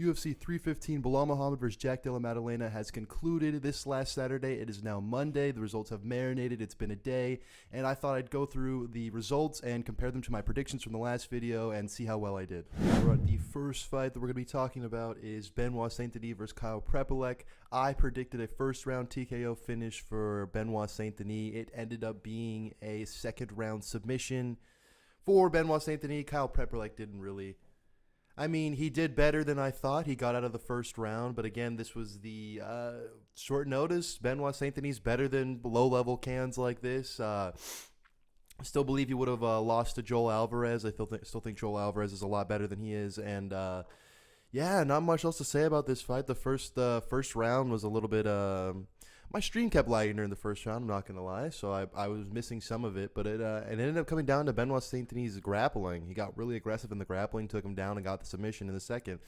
UFC 315 Belal Muhammed versus Jack Della Maddalena has concluded this last Saturday. It is now Monday. The results have marinated. It's been a day, and I thought I'd go through the results and compare them to my predictions from the last video and see how well I did. The first fight that we're going to be talking about is Benoit Saint-Denis versus Kyle Prepolec. I predicted a first-round TKO finish for Benoit Saint-Denis. It ended up being a second-round submission for Benoit Saint-Denis. Kyle Prepolec didn't really... he did better than I thought. He got out of the first round, but again, this was the short notice. Benoit Saint-Denis better than low-level cans like this. Still believe he would have lost to Joel Alvarez. I still think Joel Alvarez is a lot better than he is, and yeah, not much else to say about this fight. The first round was a little bit. My stream kept lagging during the first round, I'm not going to lie, so I was missing some of it, but it ended up coming down to Benoit Saint-Denis' grappling. He got really aggressive in the grappling, took him down, and got the submission in the second.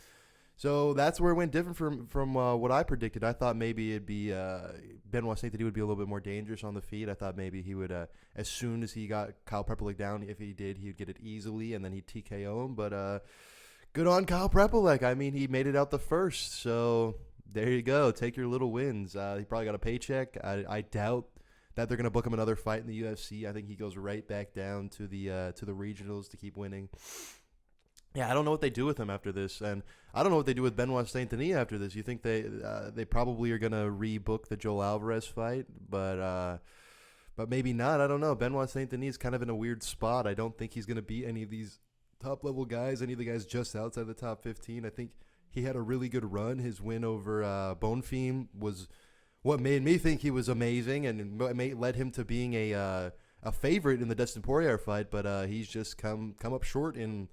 So that's where it went different from what I predicted. I thought maybe it'd be Benoit Saint-Denis would be a little bit more dangerous on the feet. I thought maybe he would, as soon as he got Kyle Prepolec down, if he did, he'd get it easily, and then he'd TKO him, but good on Kyle Prepolec. He made it out the first, so... There you go. Take your little wins. He probably got a paycheck. I doubt that they're going to book him another fight in the UFC. I think he goes right back down to the regionals to keep winning. Yeah, I don't know what they do with him after this, and I don't know what they do with Benoit Saint-Denis after this. You think they probably are going to rebook the Joel Alvarez fight, but maybe not. I don't know. Benoit Saint-Denis is kind of in a weird spot. I don't think he's going to beat any of these top-level guys, any of the guys just outside the top 15. I think he had a really good run. His win over Bonfim was what made me think he was amazing and led him to being a favorite in the Dustin Poirier fight. But he's just come up short in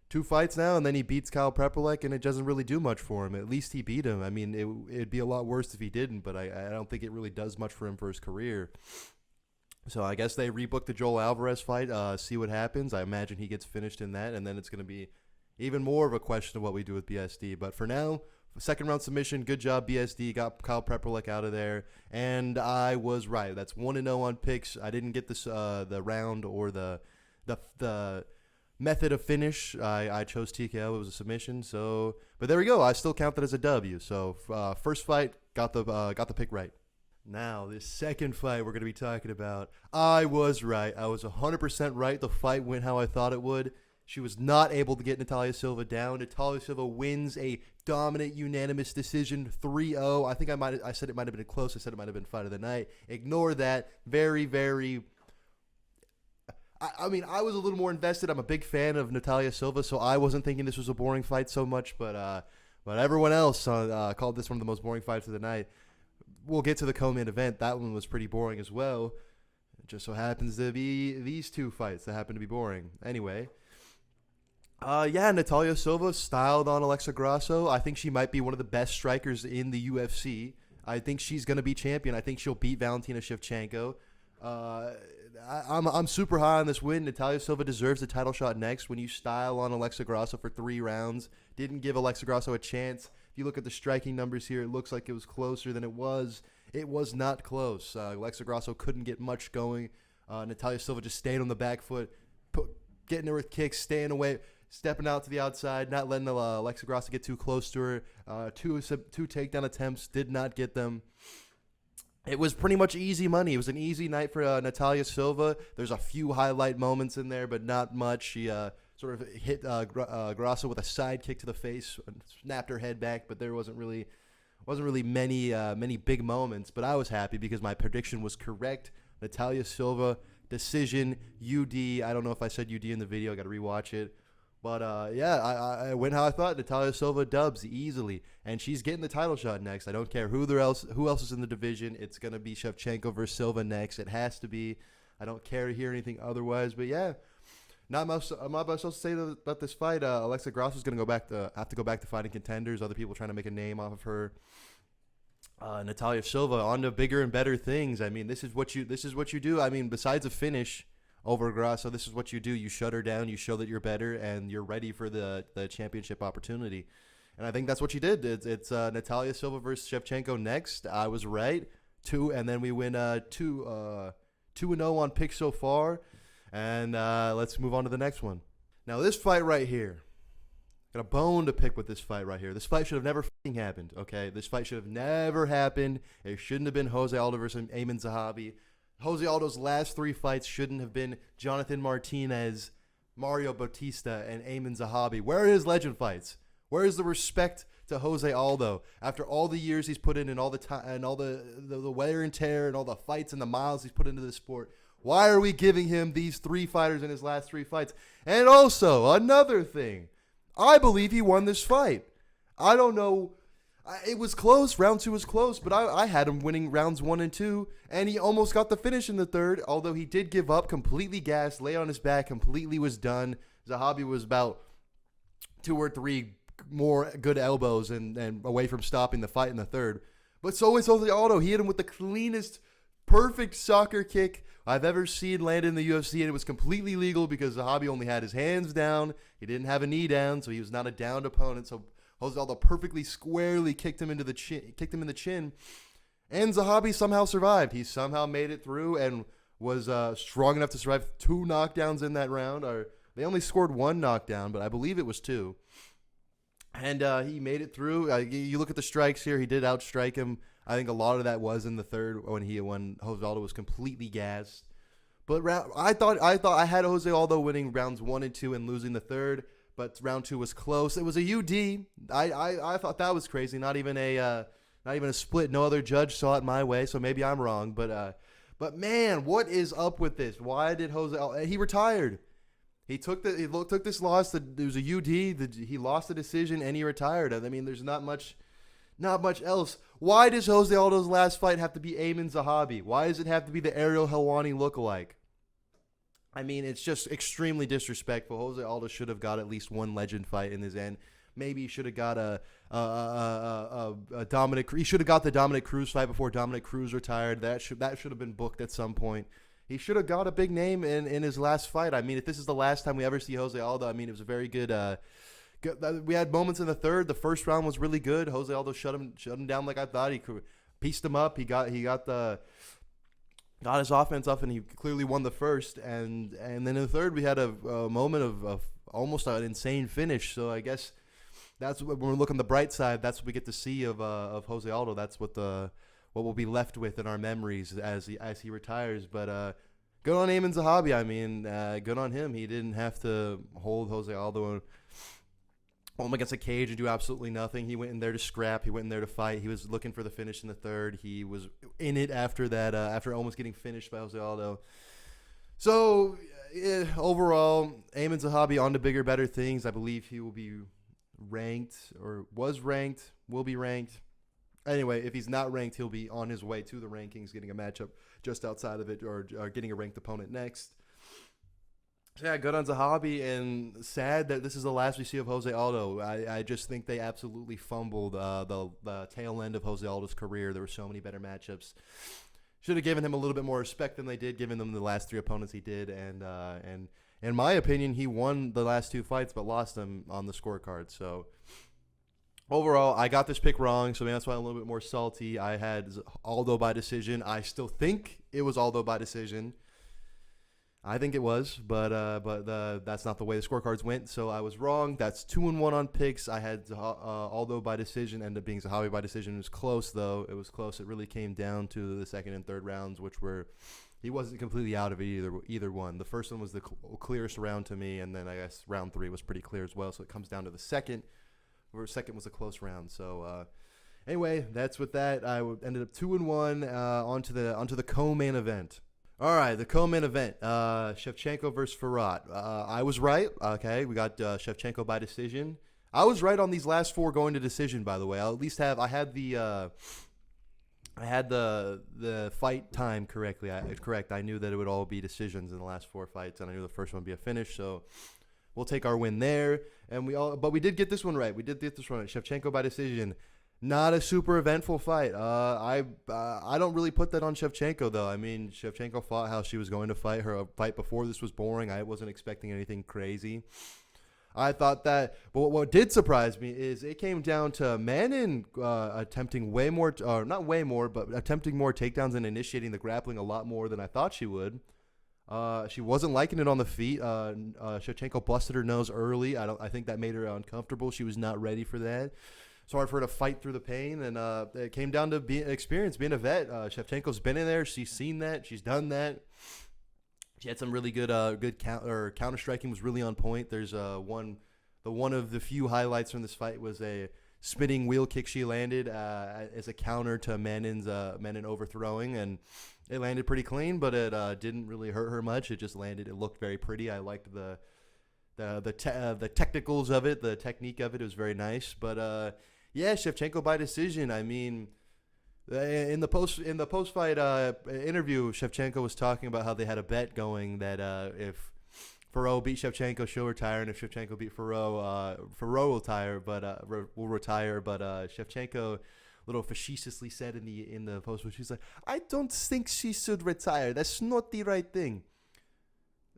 2 fights now, and then he beats Kyle Prepolec, and it doesn't really do much for him. At least he beat him. It'd be a lot worse if he didn't, but I don't think it really does much for him for his career. So I guess they rebooked the Joel Alvarez fight, see what happens. I imagine he gets finished in that, and then it's going to be even more of a question of what we do with BSD. But for now, second round submission. Good job, BSD. Got Kyle Prepolec out of there. And I was right. That's 1-0 on picks. I didn't get this the round or the method of finish. I chose TKO. It was a submission. So, but there we go. I still count that as a W. So first fight, got the pick right. Now, this second fight we're going to be talking about, I was right. I was 100% right. The fight went how I thought it would. She was not able to get Natalia Silva down. Natalia Silva wins a dominant unanimous decision, 3-0. I think I said it might have been close. I said it might have been fight of the night. Ignore that. Very, very... I was a little more invested. I'm a big fan of Natalia Silva, so I wasn't thinking this was a boring fight so much, but everyone else called this one of the most boring fights of the night. We'll get to the co-main event. That one was pretty boring as well. It just so happens to be these 2 fights that happen to be boring. Anyway... Natalia Silva styled on Alexa Grasso. I think she might be one of the best strikers in the UFC. I think she's going to be champion. I think she'll beat Valentina Shevchenko. I'm super high on this win. Natalia Silva deserves the title shot next. When you style on Alexa Grasso for 3 rounds, didn't give Alexa Grasso a chance. If you look at the striking numbers here, it looks like it was closer than it was. It was not close. Alexa Grasso couldn't get much going. Natalia Silva just stayed on the back foot, getting her with kicks, staying away, stepping out to the outside, not letting Alexa Grasso get too close to her. 2 takedown attempts, did not get them. It was pretty much easy money. It was an easy night for Natalia Silva. There's a few highlight moments in there, but not much. She sort of hit Grasso with a side kick to the face, snapped her head back, but there wasn't really many big moments. But I was happy because my prediction was correct. Natalia Silva, decision, UD. I don't know if I said UD in the video. I got to rewatch it. But, I went how I thought. Natalia Silva dubs easily. And she's getting the title shot next. I don't care who else is in the division. It's going to be Shevchenko versus Silva next. It has to be. I don't care to hear anything otherwise. But, yeah, not much else to say about this fight. Alexa Grasso is going to have to go back to fighting contenders. Other people trying to make a name off of her. Natalia Silva on to bigger and better things. This is what you do. Besides a finish over Grasso, this is what you do. You shut her down, you show that you're better, and you're ready for the championship opportunity. And I think that's what you did. It's Natalia Silva versus Shevchenko next. I was right. 2, and then we win 2-0 on picks so far. And let's move on to the next one. Now, this fight right here, got a bone to pick with this fight right here. This fight should have never fucking happened, okay? This fight should have never happened. It shouldn't have been Jose Aldo versus Amin Zahabi. Jose Aldo's last 3 fights shouldn't have been Jonathan Martinez, Mario Bautista, and Amin Zahabi. Where are his legend fights? Where is the respect to Jose Aldo after all the years he's put in and all the time and all the wear and tear and all the fights and the miles he's put into this sport? Why are we giving him these 3 fighters in his last 3 fights? And also, another thing, I believe he won this fight. I don't know. It was close. Round 2 was close, but I had him winning rounds 1 and 2, and he almost got the finish in the 3rd, although he did give up, completely gassed, lay on his back, completely was done. Zahabi was about 2 or 3 more good elbows and away from stopping the fight in the 3rd. But so is Jose Aldo. He hit him with the cleanest, perfect soccer kick I've ever seen land in the UFC, and it was completely legal because Zahabi only had his hands down. He didn't have a knee down, so he was not a downed opponent. So Jose Aldo perfectly squarely kicked him in the chin, and Zahabi somehow survived. He somehow made it through and was strong enough to survive 2 knockdowns in that round. Or they only scored 1 knockdown, but I believe it was 2. And he made it through. You look at the strikes here; he did outstrike him. I think a lot of that was in the 3rd when Jose Aldo was completely gassed. But I thought I had Jose Aldo winning rounds 1 and 2 and losing the 3rd. But round 2 was close. It was a UD. I thought that was crazy. Not even a split. No other judge saw it my way, so maybe I'm wrong. But man, what is up with this? Why did Jose Aldo? He retired. He took this loss. It was a UD. He lost the decision and he retired. I mean, there's not much else. Why does Jose Aldo's last fight have to be Amin Zahabi? Why does it have to be the Ariel Helwani lookalike? I mean, it's just extremely disrespectful. Jose Aldo should have got at least 1 legend fight in his end. Maybe he should have got a Dominic. He should have got the Dominic Cruz fight before Dominic Cruz retired. That should have been booked at some point. He should have got a big name in his last fight. I mean, if this is the last time we ever see Jose Aldo, I mean, it was a very good. We had moments in the 3rd. The first round was really good. Jose Aldo shut him down like I thought. He pieced him up. He got his offense up, and he clearly won the first. And then in the 3rd, we had a moment of almost an insane finish. So I guess that's when we're looking the bright side. That's what we get to see of Jose Aldo. That's what we'll be left with in our memories as he retires. But good on Amin Zahabi. I mean, good on him. He didn't have to hold Jose Aldo against a cage and do absolutely nothing. He went in there to scrap. He went in there to fight. He was looking for the finish in the 3rd. He was in it after that, after almost getting finished by Jose Aldo. So, overall, Amin Zahabi on to bigger, better things. I believe he will be ranked, or was ranked, will be ranked. Anyway, if he's not ranked, he'll be on his way to the rankings, getting a matchup just outside of it, or getting a ranked opponent next. So yeah, good on Zahabi, and sad that this is the last we see of Jose Aldo. I just think they absolutely fumbled the tail end of Jose Aldo's career. There were so many better matchups. Should have given him a little bit more respect than they did, giving them the last 3 opponents he did. And in my opinion, he won the last 2 fights, but lost them on the scorecard. So overall, I got this pick wrong, so that's why I'm a little bit more salty. I had Aldo by decision. I still think it was Aldo by decision. I think it was, but that's not the way the scorecards went, so I was wrong. That's 2-1 on picks. I had Aldo by decision, ended up being Zahabi by decision. It was close, though. It was close. It really came down to the 2nd and 3rd rounds, which were he wasn't completely out of it either one. The first one was the clearest round to me, and then I guess round 3 was pretty clear as well. So it comes down to the second, where second was a close round. So anyway, that's with that. I ended up 2-1 onto the co-main event. All right, the co-main event, Shevchenko versus Firat. I was right. Okay, we got Shevchenko by decision. I was right on these last 4 going to decision. By the way, I'll at least have I had the fight time correctly. Correct. I knew that it would all be decisions in the last 4 fights, and I knew the first one would be a finish. So we'll take our win there. And but we did get this one right. We did get this one right. Shevchenko by decision. Not a super eventful fight. I don't really put that on Shevchenko, though. I mean, Shevchenko fought how she was going to fight. Her fight before this was boring. I wasn't expecting anything crazy. I thought that, but what did surprise me is it came down to Manon attempting way more, not way more, but attempting more takedowns and initiating the grappling a lot more than I thought she would. She wasn't liking it on the feet. Shevchenko busted her nose early. I think that made her uncomfortable. She was not ready for that. It's hard for her to fight through the pain, and it came down to experience, being a vet. Shevchenko's been in there. She's seen that. She's done that. She had some really good counter striking was really on point. There's one of the few highlights from this fight was a spinning wheel kick she landed as a counter to Menin overthrowing, and it landed pretty clean, but it didn't really hurt her much. It just landed. It looked very pretty. I liked the technicals of it, the technique of it. It was very nice. But yeah, Shevchenko by decision. I mean, in the post fight interview, Shevchenko was talking about how they had a bet going that if Ferro beat Shevchenko, she'll retire, and if Shevchenko beat Ferro, Ferro will retire. But Shevchenko, little facetiously said in the post, she's like, "I don't think she should retire. That's not the right thing."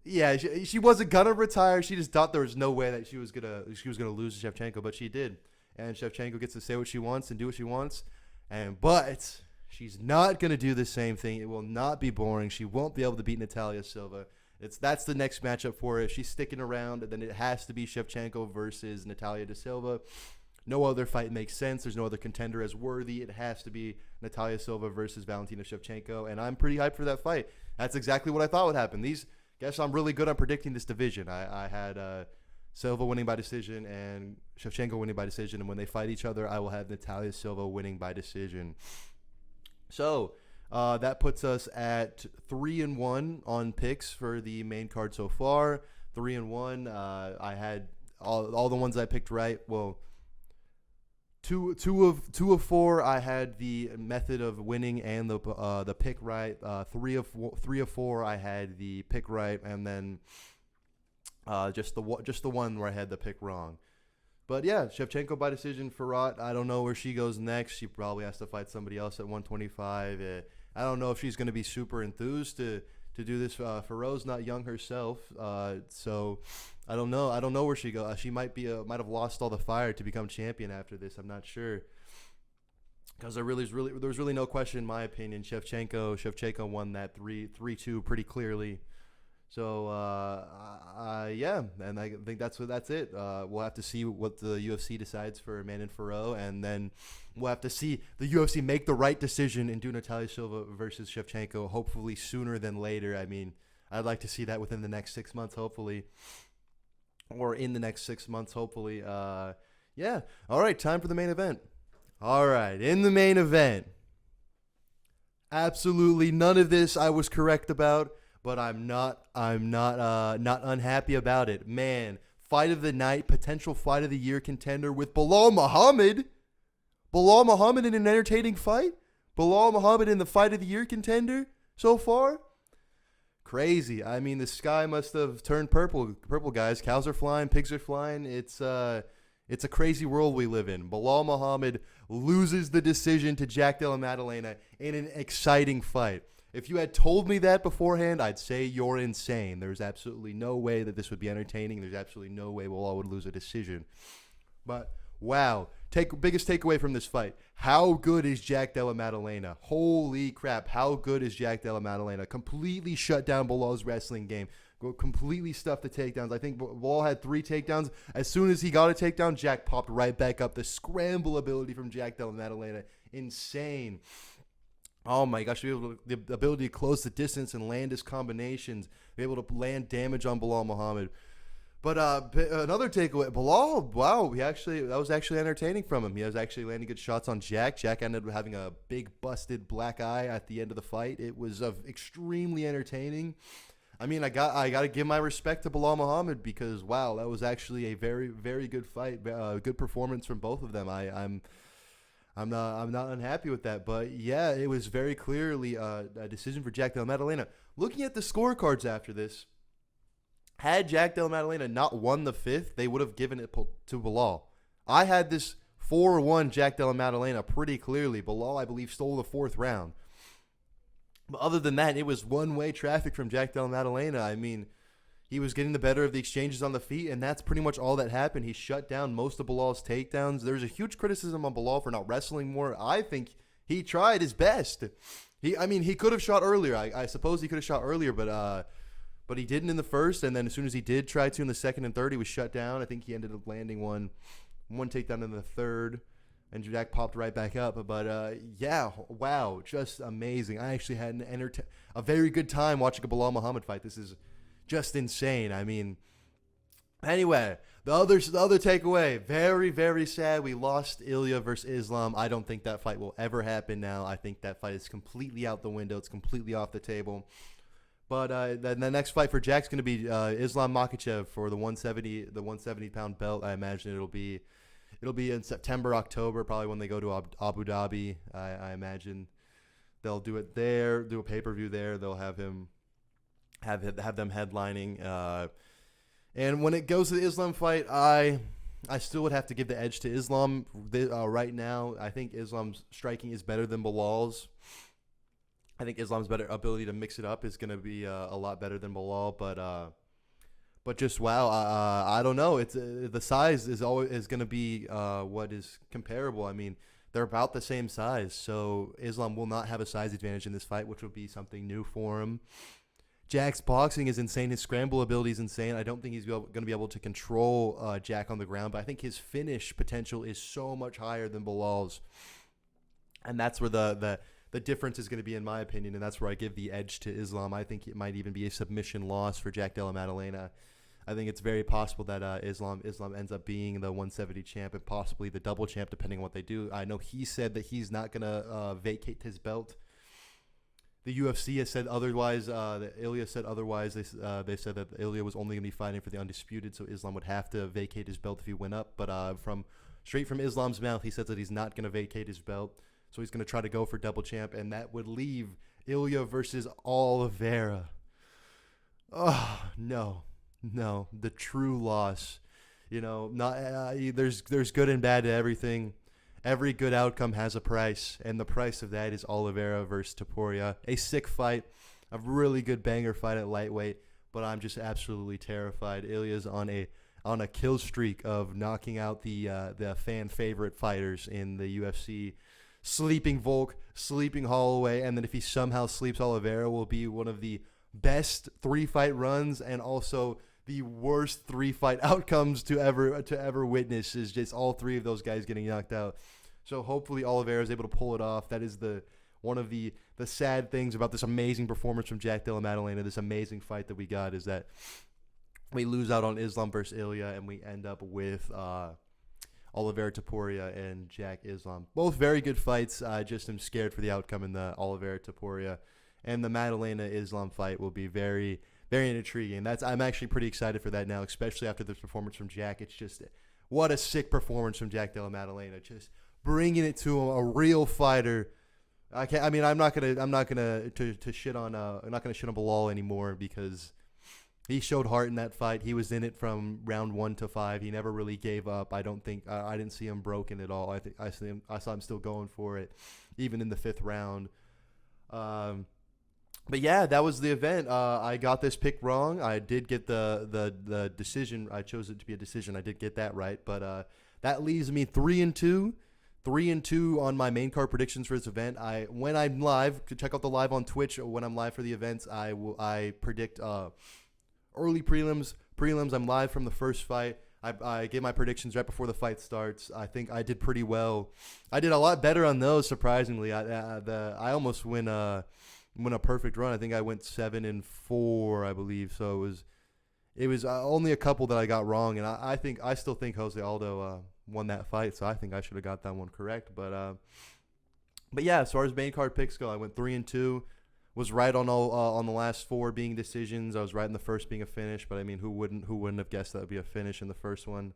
Yeah, she wasn't gonna retire. She just thought there was no way that she was gonna lose to Shevchenko, but she did. And Shevchenko gets to say what she wants and do what she wants. But she's not gonna do the same thing. It will not be boring. She won't be able to beat Natalia Silva. That's the next matchup for her. If she's sticking around, then it has to be Shevchenko versus Natalia da Silva. No other fight makes sense. There's no other contender as worthy. It has to be Natalia Silva versus Valentina Shevchenko, and I'm pretty hyped for that fight. That's exactly what I thought would happen. Guess I'm really good at predicting this division. I had Silva winning by decision and Shevchenko winning by decision, and when they fight each other, I will have Natalia Silva winning by decision. So that puts us at 3-1 on picks for the main card so far. 3-1. I had all the ones I picked right. Well, two of four I had the method of winning and the pick right. Three of four I had the pick right, and then just the one where I had the pick wrong. But yeah, Shevchenko by decision. Farhat, I don't know where she goes next. She probably has to fight somebody else at 125. I don't know if she's going to be super enthused to do this. Ferro's not young herself, so I don't know. I don't know where she goes. She might have lost all the fire to become champion after this. I'm not sure, because there was really no question in my opinion. Shevchenko won that 3-2 pretty clearly. So yeah, and I think that's it. We'll have to see what the UFC decides for Manon Ferro, and then we'll have to see the UFC make the right decision and do Natalia Silva versus Shevchenko, hopefully sooner than later. I mean, I'd like to see that within the next 6 months, hopefully, or in the next 6 months, hopefully. Yeah. All right, time for the main event. All right, in the main event, absolutely none of this I was correct about. But I'm not unhappy about it. Man, fight of the night, potential fight of the year contender with Belal Muhammed. Belal Muhammed in an entertaining fight? Belal Muhammed in the fight of the year contender so far? Crazy. I mean, the sky must have turned purple. Purple, guys. Cows are flying, pigs are flying. It's a crazy world we live in. Belal Muhammed loses the decision to Jack Della Maddalena in an exciting fight. If you had told me that beforehand, I'd say you're insane. There's absolutely no way that this would be entertaining. There's absolutely no way Belal would lose a decision. But, wow. Biggest takeaway from this fight. How good is Jack Della Maddalena? Holy crap. How good is Jack Della Maddalena? Completely shut down Belal's wrestling game. Completely stuffed the takedowns. I think Belal had 3 takedowns. As soon as he got a takedown, Jack popped right back up. The scramble ability from Jack Della Maddalena. Insane. Oh my gosh, the ability to close the distance and land his combinations, be able to land damage on Belal Muhammed. But another takeaway, Belal, wow, that was actually entertaining from him. He was actually landing good shots on Jack. Jack ended up having a big busted black eye at the end of the fight. It was extremely entertaining. I mean, I got to give my respect to Belal Muhammed, because wow, that was actually a very, very good fight, good performance from both of them. I'm not unhappy with that, but yeah, it was very clearly a decision for Jack Della Maddalena. Looking at the scorecards after this, had Jack Della Maddalena not won the 5th, they would have given it to Belal. I had this 4-1 Jack Della Maddalena pretty clearly. Belal, I believe, stole the 4th round. But other than that, it was one-way traffic from Jack Della Maddalena. I mean, he was getting the better of the exchanges on the feet, and that's pretty much all that happened. He shut down most of Belal's takedowns. There's a huge criticism on Belal for not wrestling more. I think he tried his best. He could have shot earlier. I suppose he could have shot earlier, but but he didn't in the first. And then as soon as he did try to in the second and third, he was shut down. I think he ended up landing one takedown in the third, and Jack popped right back up. But yeah, wow, just amazing. I actually had a very good time watching a Belal Muhammed fight. This is just insane. I mean, anyway, the other takeaway, very, very sad. We lost Ilya versus Islam. I don't think that fight will ever happen now. I think that fight is completely out the window. It's completely off the table. But the next fight for Jack's going to be Islam Makhachev for the 170 pound belt. I imagine it'll be in September, October, probably when they go to Abu Dhabi. I imagine they'll do it there, do a pay-per-view there. They'll have them headlining. And when it goes to the Islam fight, I still would have to give the edge to Islam right now. I think Islam's striking is better than Belal's. I think Islam's better ability to mix it up is going to be a lot better than Belal, but just wow, I don't know. It's the size is going to be what is comparable. I mean, they're about the same size, so Islam will not have a size advantage in this fight, which will be something new for him. Jack's boxing is insane. His scramble ability is insane. I don't think he's going to be able to control Jack on the ground, but I think his finish potential is so much higher than Belal's, and that's where the difference is going to be, in my opinion, and that's where I give the edge to Islam. I think it might even be a submission loss for Jack Della Maddalena. I think it's very possible that Islam ends up being the 170 champ and possibly the double champ, depending on what they do. I know he said that he's not going to vacate his belt. The UFC has said otherwise. Ilya said otherwise. They said that Ilya was only going to be fighting for the undisputed, so Islam would have to vacate his belt if he went up. But straight from Islam's mouth, he says that he's not going to vacate his belt. So he's going to try to go for double champ, and that would leave Ilya versus Oliveira. Oh, no, the true loss. You know, there's good and bad to everything. Every good outcome has a price, and the price of that is Oliveira versus Topuria. A sick fight, a really good banger fight at lightweight, but I'm just absolutely terrified. Ilya's on a kill streak of knocking out the fan favorite fighters in the UFC. Sleeping Volk, sleeping Holloway, and then if he somehow sleeps Oliveira, will be one of the best 3-fight runs and also the worst 3-fight outcomes to ever witness, is just all three of those guys getting knocked out. So hopefully Oliveira is able to pull it off. That is one of the sad things about this amazing performance from Jack Della Maddalena, this amazing fight that we got, is that we lose out on Islam versus Ilya, and we end up with Oliveira Topuria and Jack Islam. Both very good fights. I just am scared for the outcome in the Oliveira Topuria. And the Maddalena Islam fight will be very, very intriguing. I'm actually pretty excited for that now, especially after this performance from Jack. It's just, what a sick performance from Jack Della Maddalena. Just bringing it to a real fighter. I'm not gonna shit on Belal anymore, because he showed heart in that fight. He was in it from round 1 to 5. He never really gave up. I didn't see him broken at all. I saw him still going for it, even in the 5th round. But yeah, that was the event. I got this pick wrong. I did get the decision. I chose it to be a decision. I did get that right. But that leaves me 3-2. 3-2 on my main card predictions for this event. When I'm live, check out the live on Twitch. When I'm live for the events, I predict early prelims. I'm live from the first fight. I gave my predictions right before the fight starts. I think I did pretty well. I did a lot better on those, surprisingly. I almost win a perfect run. I think I went 7-4, I believe. So it was only a couple that I got wrong, and I still think Jose Aldo won that fight. So I think I should have got that one correct. But yeah, as far as main card picks go, I went 3-2. Was right on the last 4 being decisions. I was right in the first being a finish, but I mean, who wouldn't have guessed that would be a finish in the first one?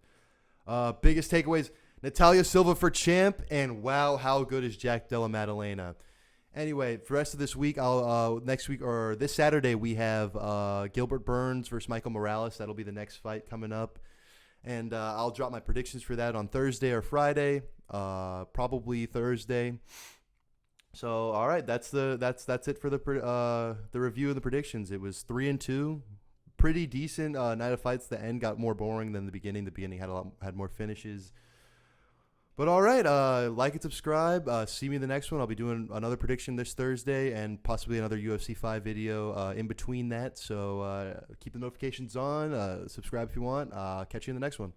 Biggest takeaways: Natalia Silva for champ, and wow, how good is Jack Della Maddalena? Anyway, for the rest of this week, next week or this Saturday we have Gilbert Burns versus Michael Morales. That'll be the next fight coming up, and I'll drop my predictions for that on Thursday or Friday, probably Thursday. So all right, that's it for the review of the predictions. It was 3-2, pretty decent night of fights. The end got more boring than the beginning. The beginning had more finishes. But all right, like and subscribe. See me in the next one. I'll be doing another prediction this Thursday and possibly another UFC 5 video in between that. So keep the notifications on. Subscribe if you want. Catch you in the next one.